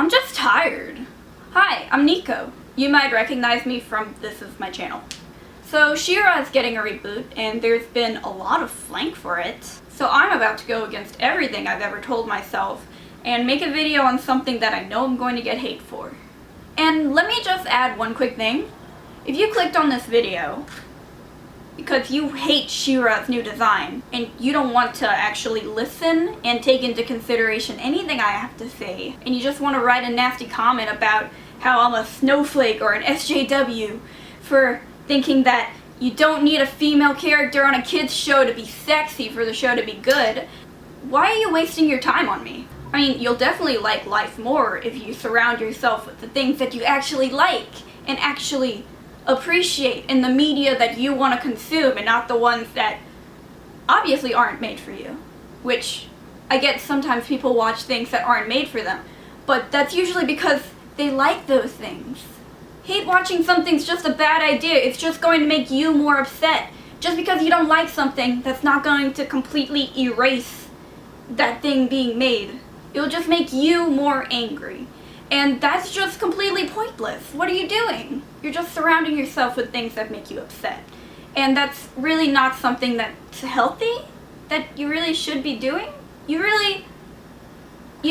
I'm just tired. Hi, I'm Nico. You might recognize me from This Is My Channel. So She-Ra is getting a reboot, and there's been a lot of flank for it. So I'm about to go against everything I've ever told myself and make a video on something that I know I'm going to get hate for. And let me just add one quick thing. If you clicked on this video because you hate She-Ra's new design and you don't want to actually listen and take into consideration anything I have to say, and you just want to write a nasty comment about how I'm a snowflake or an SJW for thinking that you don't need a female character on a kid's show to be sexy for the show to be good, why are you wasting your time on me? I mean, you'll definitely like life more if you surround yourself with the things that you actually like and actually appreciate in the media that you want to consume, and not the ones that obviously aren't made for you. Which, I get sometimes people watch things that aren't made for them, but that's usually because they like those things. Hate watching something's just a bad idea. It's just going to make you more upset. Just because you don't like something, that's not going to completely erase that thing being made. It'll just make you more angry. And that's just completely pointless. What are you doing? You're just surrounding yourself with things that make you upset. And that's really not something that's healthy, that you really should be doing. You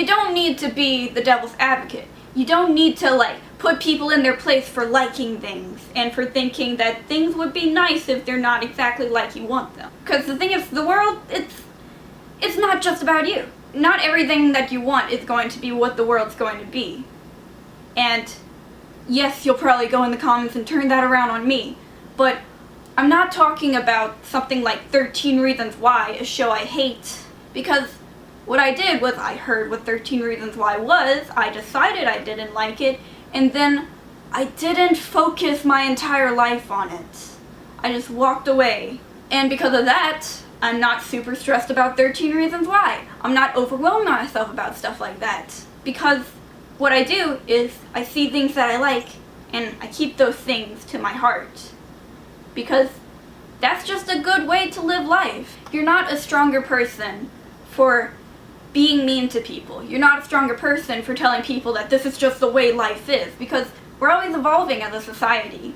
don't need to be the devil's advocate. You don't need to put people in their place for liking things and for thinking that things would be nice if they're not exactly like you want them. Because the thing is, the world, it's not just about you. Not everything that you want is going to be what the world's going to be. And yes, you'll probably go in the comments and turn that around on me, but I'm not talking about something like 13 Reasons Why, a show I hate, because what I did was I heard what 13 Reasons Why was, I decided I didn't like it, and then I didn't focus my entire life on it. I just walked away. And because of that, I'm not super stressed about 13 Reasons Why. I'm not overwhelming myself about stuff like that. Because what I do is I see things that I like and I keep those things to my heart. Because that's just a good way to live life. You're not a stronger person for being mean to people. You're not a stronger person for telling people that this is just the way life is. Because we're always evolving as a society.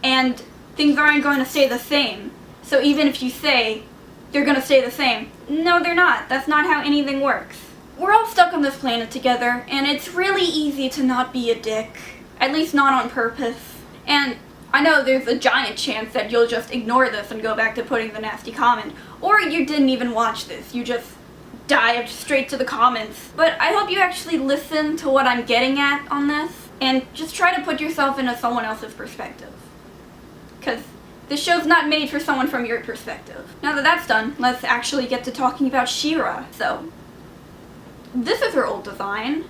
And things aren't going to stay the same. So even if you say they're gonna stay the same, no, they're not. That's not how anything works. We're all stuck on this planet together, and it's really easy to not be a dick. At least not on purpose. And I know there's a giant chance that you'll just ignore this and go back to putting the nasty comment. Or you didn't even watch this. You just dived straight to the comments. But I hope you actually listen to what I'm getting at on this, and just try to put yourself into someone else's perspective. Because this show's not made for someone from your perspective. Now that that's done, let's actually get to talking about She-Ra. So, this is her old design,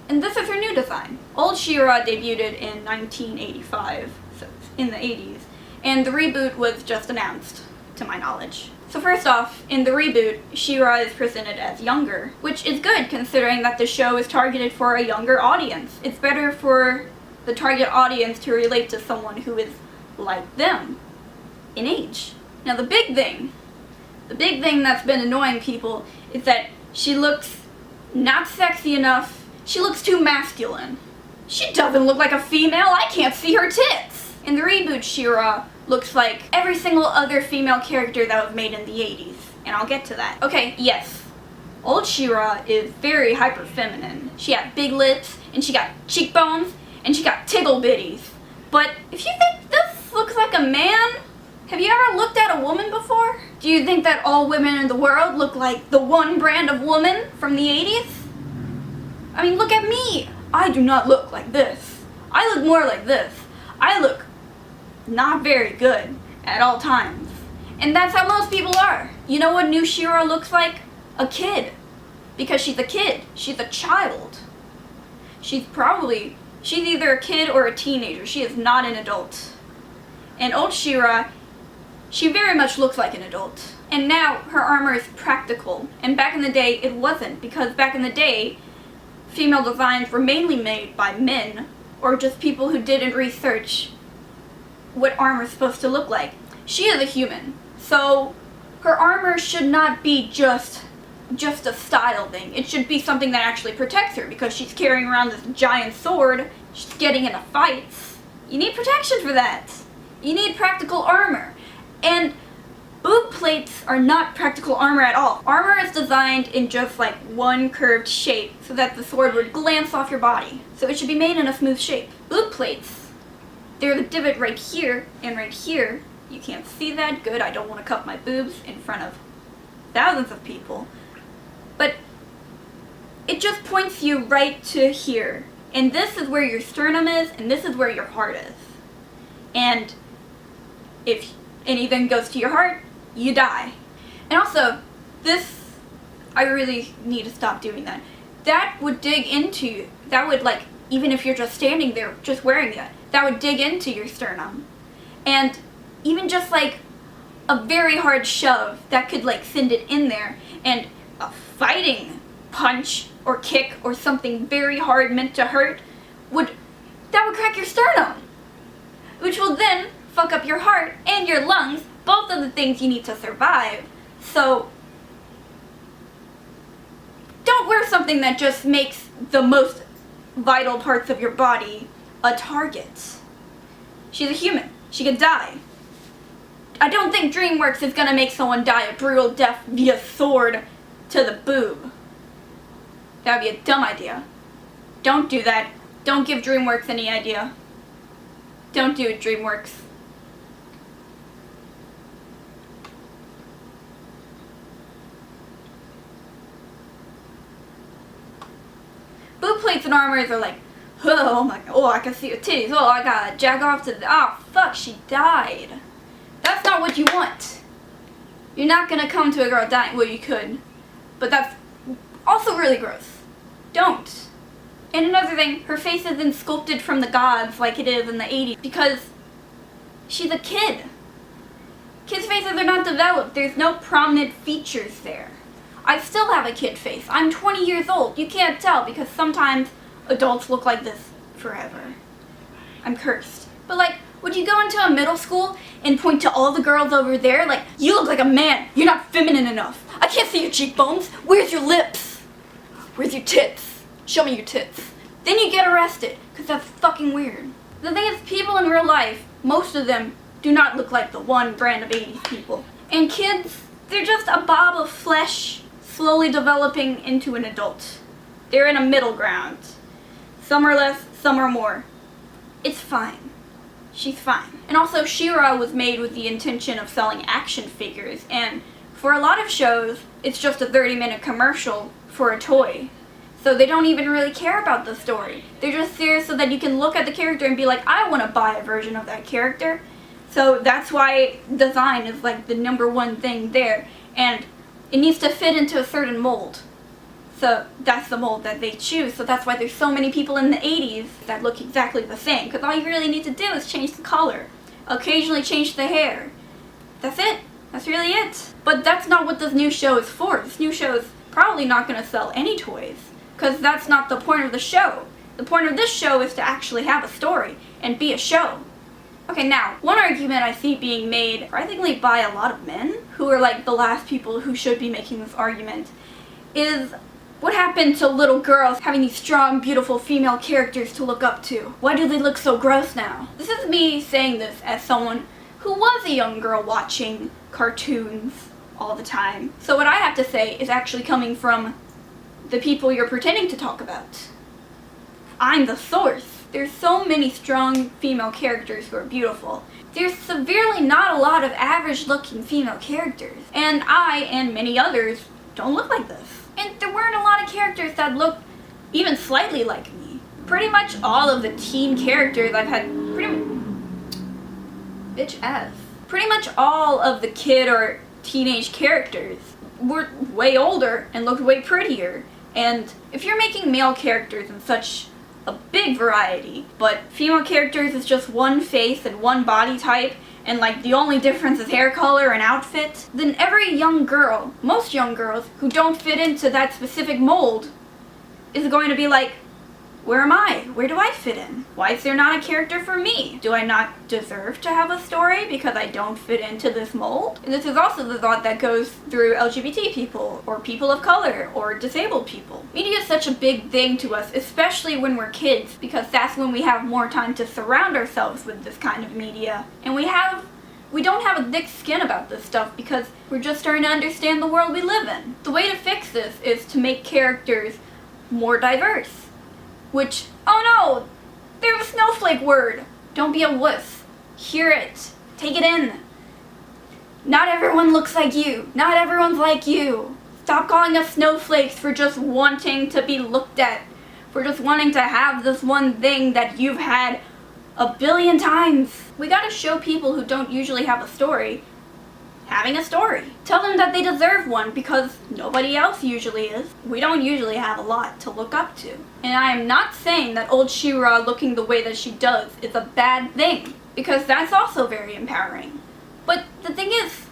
and this is her new design. Old She-Ra debuted in 1985, so in the 80s, and the reboot was just announced, to my knowledge. So first off, in the reboot, She-Ra is presented as younger, which is good considering that the show is targeted for a younger audience. It's better for the target audience to relate to someone who is like them in age. Now the big thing that's been annoying people is that she looks not sexy enough. She looks too masculine. She doesn't look like a female. I can't see her tits. In the reboot, She-Ra looks like every single other female character that was made in the 80s, and I'll get to that. Okay, yes. Old She-Ra is very hyper feminine. She had big lips, and she got cheekbones, and she got tickle bitties. But if you think this looks like a man, have you ever looked at a woman before? Do you think that all women in the world look like the one brand of woman from the 80s? I mean, look at me. I do not look like this. I look more like this. I look not very good at all times. And that's how most people are. You know what new She-Ra looks like? A kid. Because she's a kid. She's a child. She's either a kid or a teenager. She is not an adult. And old She-Ra, she very much looks like an adult. And now her armor is practical. And back in the day, it wasn't. Because back in the day, female designs were mainly made by men, or just people who didn't research what armor is supposed to look like. She is a human. So her armor should not be just just a style thing. It should be something that actually protects her, because she's carrying around this giant sword, she's getting into fights. You need protection for that. You need practical armor. And boob plates are not practical armor at all. Armor is designed in just like one curved shape so that the sword would glance off your body. So it should be made in a smooth shape. Boob plates, they're the divot right here and right here. You can't see that. Good, I don't want to cup my boobs in front of thousands of people. But it just points you right to here. And this is where your sternum is, and this is where your heart is. And if anything goes to your heart, you die. And also, this, I really need to stop doing that. That would dig into, that would like, even if you're just standing there, just wearing it, that would dig into your sternum. And even just like a very hard shove, that could like send it in there. And a fighting punch or kick or something very hard meant to hurt that would crack your sternum. Which will then fuck up your heart and your lungs, both of the things you need to survive. So don't wear something that just makes the most vital parts of your body a target. She's a human. She could die. I don't think DreamWorks is gonna make someone die a brutal death via sword to the boob. That would be a dumb idea. Don't do that. Don't give DreamWorks any idea. Don't do it, DreamWorks. Boob plates and armors are like, oh my god, oh, I can see your titties, oh, I gotta jack off to the, oh fuck, she died. That's not what you want. You're not gonna come to a girl dying, well you could, but that's also really gross. Don't. And another thing, her face isn't sculpted from the gods like it is in the 80s, because she's a kid. Kids' faces are not developed. There's no prominent features there. I still have a kid face. I'm 20 years old. You can't tell because sometimes adults look like this forever. I'm cursed. But like, would you go into a middle school and point to all the girls over there like, you look like a man. You're not feminine enough. I can't see your cheekbones. Where's your lips? Where's your tits? Show me your tits. Then you get arrested, because that's fucking weird. The thing is, people in real life, most of them do not look like the one brand of 80s people. And kids, they're just a blob of flesh slowly developing into an adult. They're in a middle ground. Some are less, some are more. It's fine. She's fine. And also, She-Ra was made with the intention of selling action figures, and for a lot of shows, it's just a 30-minute commercial for a toy. So they don't even really care about the story. They're just there so that you can look at the character and be like, I want to buy a version of that character. So that's why design is like the #1 thing there. And it needs to fit into a certain mold. So that's the mold that they choose. So that's why there's so many people in the 80s that look exactly the same. Because all you really need to do is change the color. Occasionally change the hair. That's it. That's really it. But that's not what this new show is for. This new show is probably not going to sell any toys. Because that's not the point of the show. The point of this show is to actually have a story and be a show. Okay, now, one argument I see being made, surprisingly by a lot of men, who are like the last people who should be making this argument, is what happened to little girls having these strong, beautiful female characters to look up to? Why do they look so gross now? This is me saying this as someone who was a young girl watching cartoons all the time. So what I have to say is actually coming from the people you're pretending to talk about. I'm the source. There's so many strong female characters who are beautiful. There's severely not a lot of average looking female characters. And I, and many others, don't look like this. And there weren't a lot of characters that looked even slightly like me. Pretty much all of the teen characters I've had Pretty much all of the kid or teenage characters were way older and looked way prettier. And if you're making male characters in such a big variety, but female characters is just one face and one body type, and like the only difference is hair color and outfit, then every young girl, most young girls who don't fit into that specific mold, is going to be like, Where am I? Where do I fit in? Why is there not a character for me? Do I not deserve to have a story because I don't fit into this mold? And this is also the thought that goes through LGBT people, or people of color, or disabled people. Media is such a big thing to us, especially when we're kids, because that's when we have more time to surround ourselves with this kind of media. And we don't have a thick skin about this stuff because we're just starting to understand the world we live in. The way to fix this is to make characters more diverse. Which, oh no, there's a snowflake word. Don't be a wuss. Hear it. Take it in. Not everyone looks like you. Not everyone's like you. Stop calling us snowflakes for just wanting to be looked at. For just wanting to have this one thing that you've had a billion times. We gotta show people who don't usually have a story having a story. Tell them that they deserve one because nobody else usually is. We don't usually have a lot to look up to. And I am not saying that old She-Ra looking the way that she does is a bad thing, because that's also very empowering. But the thing is,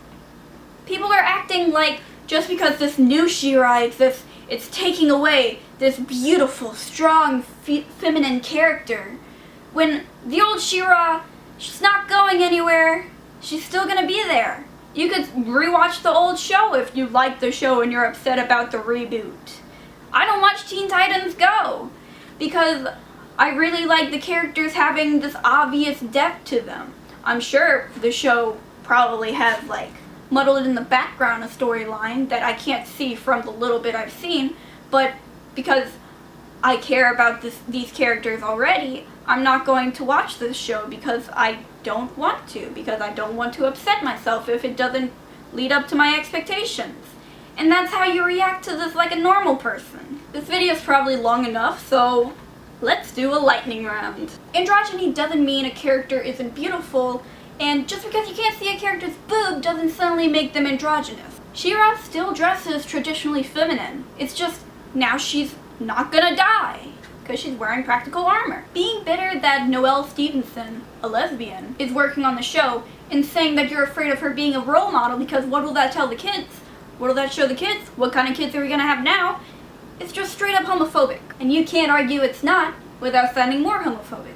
people are acting like just because this new She-Ra exists, it's taking away this beautiful, strong, feminine character. When the old She-Ra, she's not going anywhere. She's still gonna be there. You could rewatch the old show if you like the show and you're upset about the reboot. I don't watch Teen Titans Go because I really like the characters having this obvious depth to them. I'm sure the show probably has like muddled in the background a storyline that I can't see from the little bit I've seen, but because I care about these characters already, I'm not going to watch this show because I don't want to, because I don't want to upset myself if it doesn't lead up to my expectations. And that's how you react to this like a normal person. This video is probably long enough, so let's do a lightning round. Androgyny doesn't mean a character isn't beautiful, and just because you can't see a character's boob doesn't suddenly make them androgynous. She-Ra still dresses traditionally feminine. It's just now she's not gonna die because she's wearing practical armor. Being bitter that Noelle Stevenson, a lesbian, is working on the show and saying that you're afraid of her being a role model because what will that tell the kids? What will that show the kids? What kind of kids are we gonna have now? It's just straight up homophobic. And you can't argue it's not without sounding more homophobic.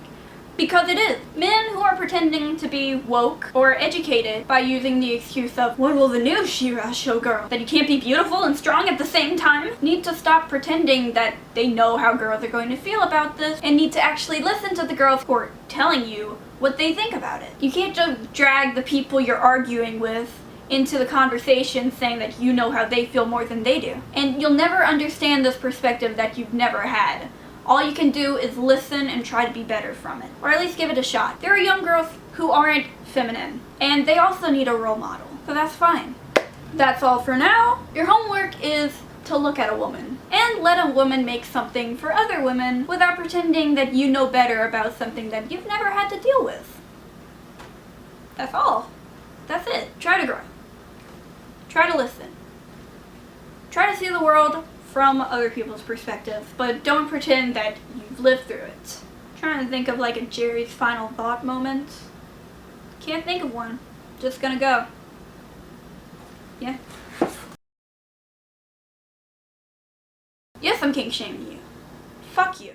Because it is. Men who are pretending to be woke or educated by using the excuse of, what will the new She-Ra show girl? That you can't be beautiful and strong at the same time? Need to stop pretending that they know how girls are going to feel about this and need to actually listen to the girls who are telling you what they think about it. You can't just drag the people you're arguing with into the conversation saying that you know how they feel more than they do. And you'll never understand this perspective that you've never had. All you can do is listen and try to be better from it. Or at least give it a shot. There are young girls who aren't feminine, and they also need a role model. So that's fine. That's all for now. Your homework is to look at a woman. And let a woman make something for other women without pretending that you know better about something that you've never had to deal with. That's all. That's it. Try to grow. Try to listen. Try to see the world from other people's perspectives, but don't pretend that you've lived through it. I'm trying to think of like a Jerry's final thought moment. Can't think of one. Just gonna go. Yeah. Yes, I'm kink shaming you. Fuck you.